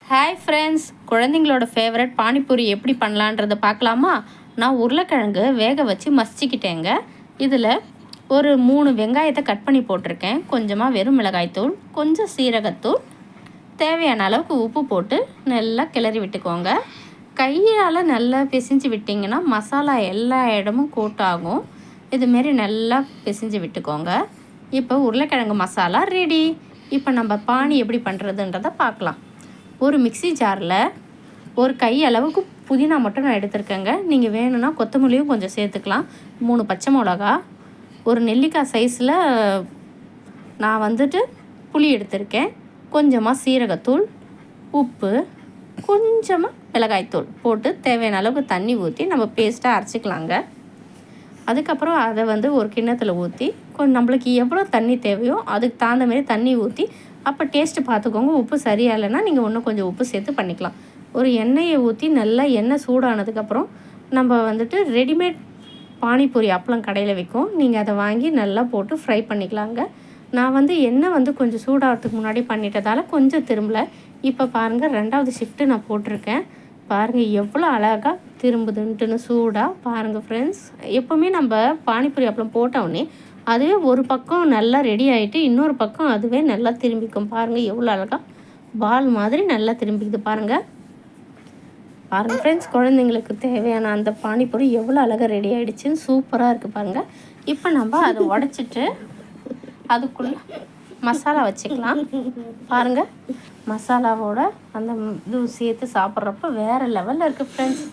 Hi friends, குழந்தைங்களோட favourite panipuri எப்படி பண்ணலான்றதை பார்க்கலாமா? நான் உருளைக்கிழங்கு வேக வச்சு மசிச்சுக்கிட்டேங்க. இதில் ஒரு 3 வெங்காயத்தை கட் பண்ணி போட்டிருக்கேன். கொஞ்சமாக வெறும் மிளகாய்த்தூள், கொஞ்சம் சீரகத்தூள், தேவையான அளவுக்கு உப்பு போட்டு நல்லா கிளறி விட்டுக்கோங்க. கையால் நல்லா பிசைஞ்சு விட்டிங்கன்னா மசாலா எல்லா இடமும் கோட்டாகும். இதுமாரி நல்லா பிசைஞ்சு விட்டுக்கோங்க. இப்போ உருளைக்கிழங்கு மசாலா ரெடி. இப்போ நம்ம பானி எப்படி பண்ணுறதுன்றதை பார்க்கலாம். ஒரு மிக்ஸி ஜாரில் ஒரு கை அளவுக்கு புதினா மட்டும் நான் எடுத்துருக்கேங்க. நீங்கள் வேணும்னா கொத்தமல்லியும் கொஞ்சம் சேர்த்துக்கலாம். 3 பச்சை மிளகா, ஒரு நெல்லிக்காய் சைஸில் நான் புளி எடுத்திருக்கேன். கொஞ்சமாக சீரகத்தூள், உப்பு, கொஞ்சமாக மிளகாய்த்தூள் போட்டு தேவையான அளவுக்கு தண்ணி ஊற்றி நம்ம பேஸ்ட்டாக அரைச்சிக்கலாங்க. அதுக்கப்புறம் அதை ஒரு கிண்ணத்தில் ஊற்றி நம்மளுக்கு எவ்வளோ தண்ணி தேவையோ அதுக்கு தகுந்த மாதிரி தண்ணி ஊற்றி, அப்போ டேஸ்ட்டு பார்த்துக்கோங்க. உப்பு சரியாக இல்லைன்னா நீங்கள் இன்னும் கொஞ்சம் உப்பு சேர்த்து பண்ணிக்கலாம். ஒரு எண்ணெயை ஊற்றி நல்லா எண்ணெய் சூடானதுக்கப்புறம் நம்ம ரெடிமேட் பானிபூரி அப்பளம் கடையில் விற்கும். நீங்கள் அதை வாங்கி நல்லா போட்டு ஃப்ரை பண்ணிக்கலாங்க. நான் எண்ணெய் கொஞ்சம் சூடாகிறதுக்கு முன்னாடி பண்ணிட்டதால் கொஞ்சம் திரும்பலை. இப்போ பாருங்கள், 2வது ஷிஃப்ட்டு நான் போட்டிருக்கேன். பாருங்கள் எவ்வளோ அழகாக திரும்புதுன்ட்டுன்னு சூடாக பாருங்கள் ஃப்ரெண்ட்ஸ். எப்போவுமே நம்ம பானிபூரி அப்பளம் போட்டோடனே அதுவே ஒரு பக்கம் நல்லா ரெடி ஆகிட்டு இன்னொரு பக்கம் அதுவே நல்லா திரும்பிக்கும். பாருங்கள் எவ்வளோ அழகாக பால் மாதிரி நல்லா திரும்பிக்குது பாருங்கள். பாருங்கள் ஃப்ரெண்ட்ஸ், குழந்தைங்களுக்கு தேவையான அந்த பானிபூரி எவ்வளோ அழகாக ரெடி ஆகிடுச்சின்னு சூப்பராக இருக்குது பாருங்கள். இப்போ நம்ம அதை உடச்சிட்டு அதுக்குள்ளே மசாலா வச்சுக்கலாம். பாருங்கள், மசாலாவோட அந்த இது சேர்த்து சாப்பிட்றப்ப வேறு லெவலில் இருக்குது ஃப்ரெண்ட்ஸ்.